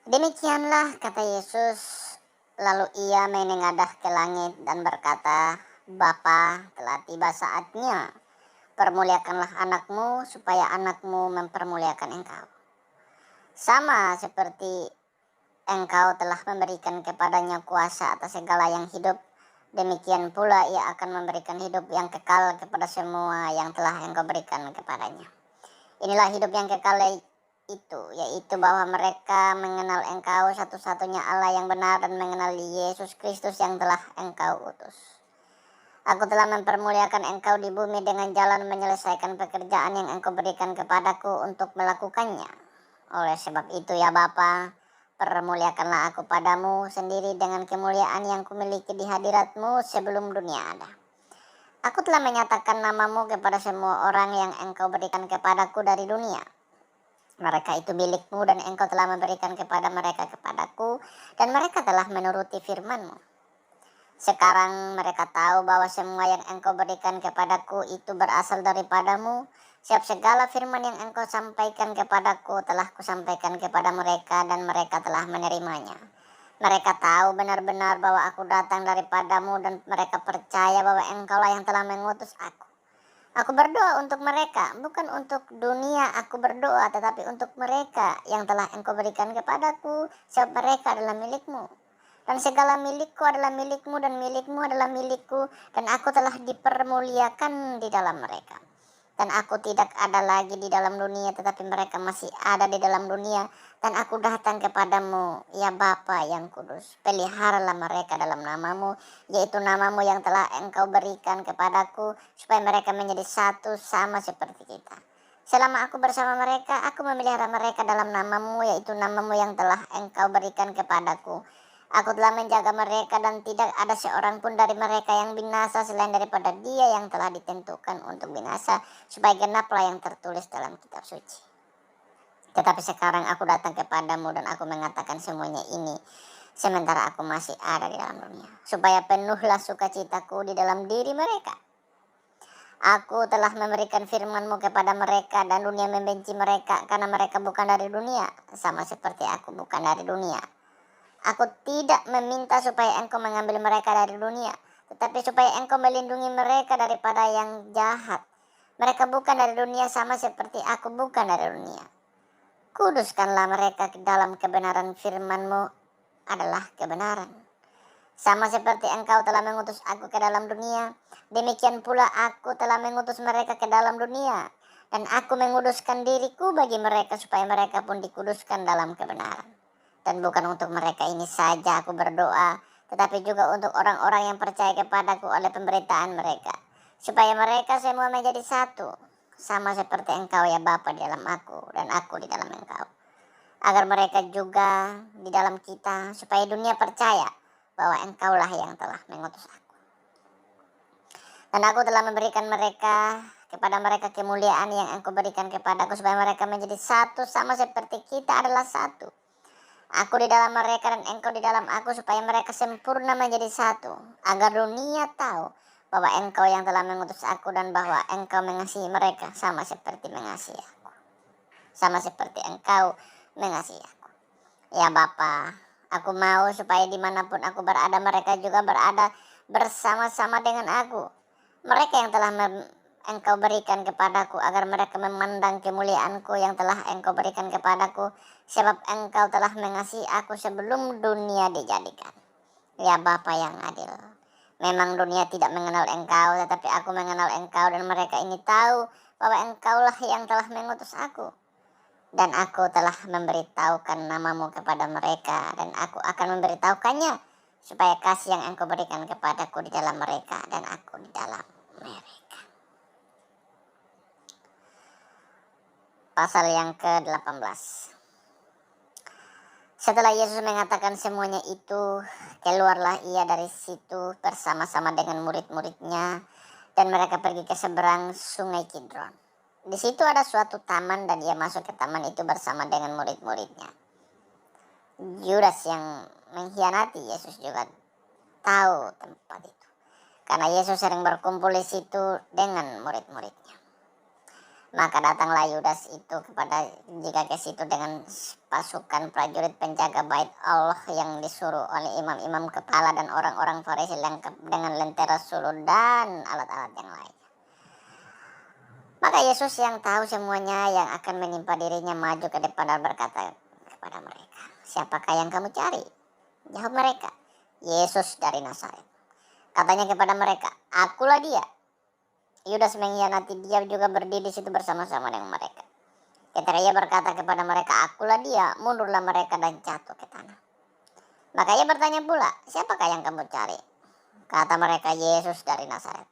Demikianlah kata Yesus, lalu ia menengadah ke langit dan berkata, Bapa, telah tiba saatnya, permuliakanlah anakmu supaya anakmu mempermuliakan engkau. Sama seperti engkau telah memberikan kepadanya kuasa atas segala yang hidup, demikian pula ia akan memberikan hidup yang kekal kepada semua yang telah engkau berikan kepadanya. Inilah hidup yang kekal itu, yaitu bahwa mereka mengenal engkau satu-satunya Allah yang benar dan mengenal Yesus Kristus yang telah engkau utus. Aku telah mempermuliakan engkau di bumi dengan jalan menyelesaikan pekerjaan yang engkau berikan kepadaku untuk melakukannya. Oleh sebab itu ya Bapa, permuliakanlah aku padamu sendiri dengan kemuliaan yang kumiliki di hadiratmu sebelum dunia ada. Aku telah menyatakan namamu kepada semua orang yang engkau berikan kepadaku dari dunia. Mereka itu milikmu dan engkau telah memberikan kepada mereka kepadaku, dan mereka telah menuruti firman-Mu. Sekarang mereka tahu bahwa semua yang engkau berikan kepadaku itu berasal daripadamu. Sebab segala firman yang engkau sampaikan kepadaku telah kusampaikan kepada mereka dan mereka telah menerimanya. Mereka tahu benar-benar bahwa aku datang daripadamu dan mereka percaya bahwa engkaulah yang telah mengutus aku. Aku berdoa untuk mereka, bukan untuk dunia aku berdoa, tetapi untuk mereka yang telah engkau berikan kepadaku, sebab mereka adalah milikmu. Dan segala milikku adalah milikmu dan milikmu adalah milikku, dan aku telah dipermuliakan di dalam mereka. Dan aku tidak ada lagi di dalam dunia, tetapi mereka masih ada di dalam dunia. Dan aku datang kepadamu, ya Bapa yang kudus. Peliharalah mereka dalam namamu, yaitu namamu yang telah engkau berikan kepadaku, supaya mereka menjadi satu sama seperti kita. Selama aku bersama mereka, aku memelihara mereka dalam namamu, yaitu namamu yang telah engkau berikan kepadaku. Aku telah menjaga mereka dan tidak ada seorang pun dari mereka yang binasa selain daripada dia yang telah ditentukan untuk binasa, supaya genaplah yang tertulis dalam kitab suci. Tetapi sekarang aku datang kepadamu dan aku mengatakan semuanya ini sementara aku masih ada di dalam dunia, supaya penuhlah sukacitaku di dalam diri mereka. Aku telah memberikan firman-Mu kepada mereka dan dunia membenci mereka karena mereka bukan dari dunia, sama seperti aku bukan dari dunia. Aku tidak meminta supaya engkau mengambil mereka dari dunia, tetapi supaya engkau melindungi mereka daripada yang jahat. Mereka bukan dari dunia sama seperti aku bukan dari dunia. Kuduskanlah mereka ke dalam kebenaran, firman-Mu adalah kebenaran. Sama seperti engkau telah mengutus aku ke dalam dunia, demikian pula aku telah mengutus mereka ke dalam dunia. Dan aku menguduskan diriku bagi mereka supaya mereka pun dikuduskan dalam kebenaran. Dan bukan untuk mereka ini saja aku berdoa, tetapi juga untuk orang-orang yang percaya kepadaku oleh pemberitaan mereka, supaya mereka semua menjadi satu, sama seperti engkau ya Bapa di dalam aku dan aku di dalam engkau, agar mereka juga di dalam kita, supaya dunia percaya bahwa engkaulah yang telah mengutus aku. Dan aku telah memberikan kepada mereka kemuliaan yang engkau berikan kepadaku, supaya mereka menjadi satu sama seperti kita adalah satu. Aku di dalam mereka dan engkau di dalam aku, supaya mereka sempurna menjadi satu, agar dunia tahu bahwa engkau yang telah mengutus aku dan bahwa engkau mengasihi mereka sama seperti mengasihi aku, sama seperti engkau mengasihi aku. Ya Bapa, aku mau supaya dimanapun aku berada, mereka juga berada bersama-sama dengan aku. Mereka yang telah engkau berikan kepadaku, agar mereka memandang kemuliaanku yang telah engkau berikan kepadaku, sebab engkau telah mengasihi aku sebelum dunia dijadikan. Ya Bapa yang adil, memang dunia tidak mengenal engkau, tetapi aku mengenal engkau, dan mereka ini tahu bahwa engkaulah yang telah mengutus aku. Dan aku telah memberitahukan namamu kepada mereka, dan aku akan memberitahukannya, supaya kasih yang engkau berikan kepadaku di dalam mereka dan aku di dalam mereka. Pasal yang ke-18. Setelah Yesus mengatakan semuanya itu, keluarlah ia dari situ bersama-sama dengan murid-muridnya, dan mereka pergi ke seberang sungai Kidron. Di situ ada suatu taman, dan ia masuk ke taman itu bersama dengan murid-muridnya. Yudas yang mengkhianati Yesus juga tahu tempat itu, karena Yesus sering berkumpul di situ dengan murid-muridnya. Maka datanglah Yudas itu jika ke situ dengan pasukan prajurit penjaga bait Allah yang disuruh oleh imam-imam kepala dan orang-orang Farisi lengkap dengan lentera sulur dan alat-alat yang lain. Maka Yesus yang tahu semuanya yang akan menimpa dirinya maju ke depan dan berkata kepada mereka, "Siapakah yang kamu cari?" Jawab mereka, "Yesus dari Nazaret." Katanya kepada mereka, "Akulah dia." Yudas mengkhianati, dia juga berdiri di situ bersama-sama dengan mereka. Ketika ia berkata kepada mereka, "Akulah dia," mundurlah mereka dan jatuh ke tanah. Maka ia bertanya pula, "Siapakah yang kamu cari?" Kata mereka, "Yesus dari Nazaret."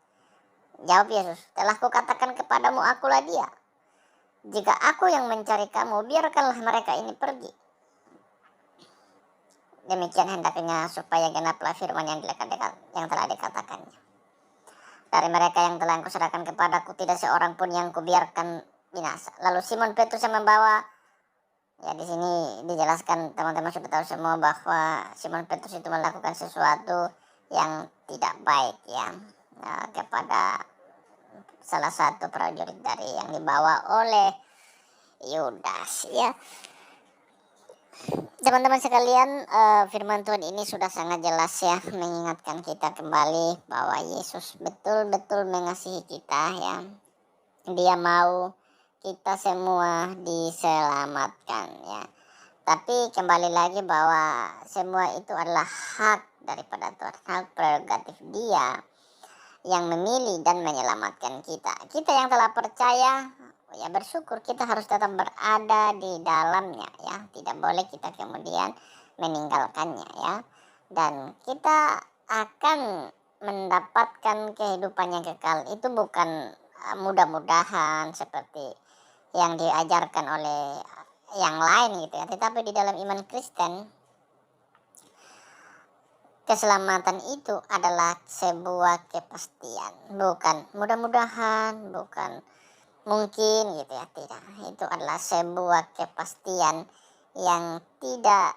Jawab Yesus, "Telah kukatakan kepadamu, akulah dia. Jika aku yang mencari kamu, biarkanlah mereka ini pergi." Demikian hendaknya supaya genaplah firman yang telah dikatakannya. "Dari mereka yang telah kuserahkan kepadaku, tidak seorang pun yang kubiarkan binasa." Lalu Simon Petrus yang membawa, ya di sini dijelaskan, teman-teman sudah tahu semua bahwa Simon Petrus itu melakukan sesuatu yang tidak baik ya, kepada salah satu prajurit dari yang dibawa oleh Yudas ya. Teman-teman sekalian, firman Tuhan ini sudah sangat jelas ya, mengingatkan kita kembali bahwa Yesus betul-betul mengasihi kita ya. Dia mau kita semua diselamatkan ya. Tapi kembali lagi bahwa semua itu adalah hak daripada Tuhan, hak prerogatif Dia yang memilih dan menyelamatkan kita. Kita yang telah percaya, ya bersyukur, kita harus tetap berada di dalamnya ya. Tidak boleh kita kemudian meninggalkannya ya. Dan kita akan mendapatkan kehidupan yang kekal. Itu bukan mudah-mudahan seperti yang diajarkan oleh yang lain gitu ya. Tetapi di dalam iman Kristen, keselamatan itu adalah sebuah kepastian. Bukan mudah-mudahan, bukan mungkin gitu ya, tidak. Itu adalah sebuah kepastian yang tidak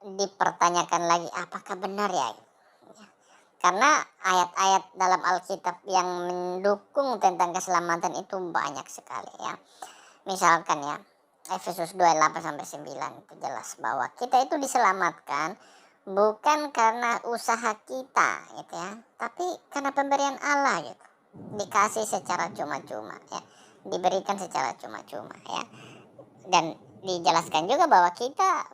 dipertanyakan lagi apakah benar ya. Karena ayat-ayat dalam Alkitab yang mendukung tentang keselamatan itu banyak sekali ya. Misalkan ya, Efesus 2:8-9 itu jelas bahwa kita itu diselamatkan bukan karena usaha kita gitu ya, tapi karena pemberian Allah gitu. Dikasih secara cuma-cuma ya, diberikan secara cuma-cuma ya. Dan dijelaskan juga bahwa kita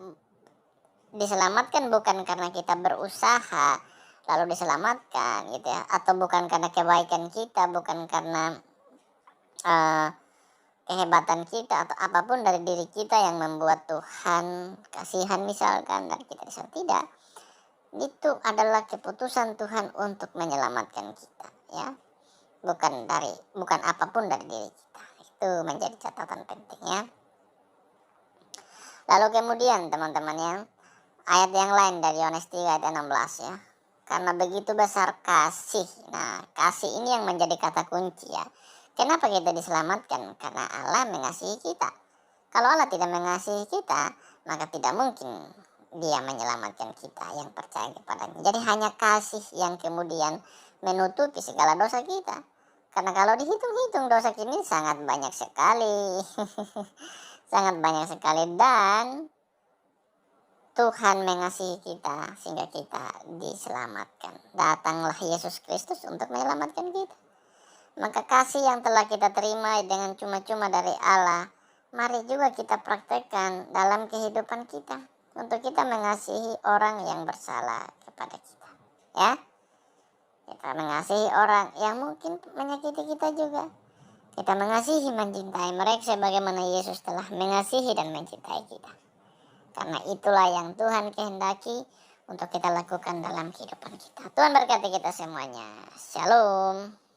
diselamatkan bukan karena kita berusaha lalu diselamatkan gitu ya, atau bukan karena kebaikan kita, bukan karena kehebatan kita atau apapun dari diri kita yang membuat Tuhan kasihan misalkan dan kita disana. Tidak, itu adalah keputusan Tuhan untuk menyelamatkan kita ya, bukan apapun dari diri kita. Itu menjadi catatan penting ya. Lalu kemudian teman-teman ya, ayat yang lain dari Yohanes 3 ayat 16 ya. Karena begitu besar kasih. Nah, kasih ini yang menjadi kata kunci ya. Kenapa kita diselamatkan? Karena Allah mengasihi kita. Kalau Allah tidak mengasihi kita, maka tidak mungkin Dia menyelamatkan kita yang percaya kepadanya. Jadi hanya kasih yang kemudian menutupi segala dosa kita. Karena kalau dihitung-hitung dosa ini sangat banyak sekali. Sangat banyak sekali, dan Tuhan mengasihi kita sehingga kita diselamatkan. Datanglah Yesus Kristus untuk menyelamatkan kita. Maka kasih yang telah kita terima dengan cuma-cuma dari Allah, mari juga kita praktekkan dalam kehidupan kita. Untuk kita mengasihi orang yang bersalah kepada kita. Ya, kita mengasihi orang yang mungkin menyakiti kita juga. Kita mengasihi, mencintai mereka sebagaimana Yesus telah mengasihi dan mencintai kita. Karena itulah yang Tuhan kehendaki untuk kita lakukan dalam kehidupan kita. Tuhan berkati kita semuanya. Shalom.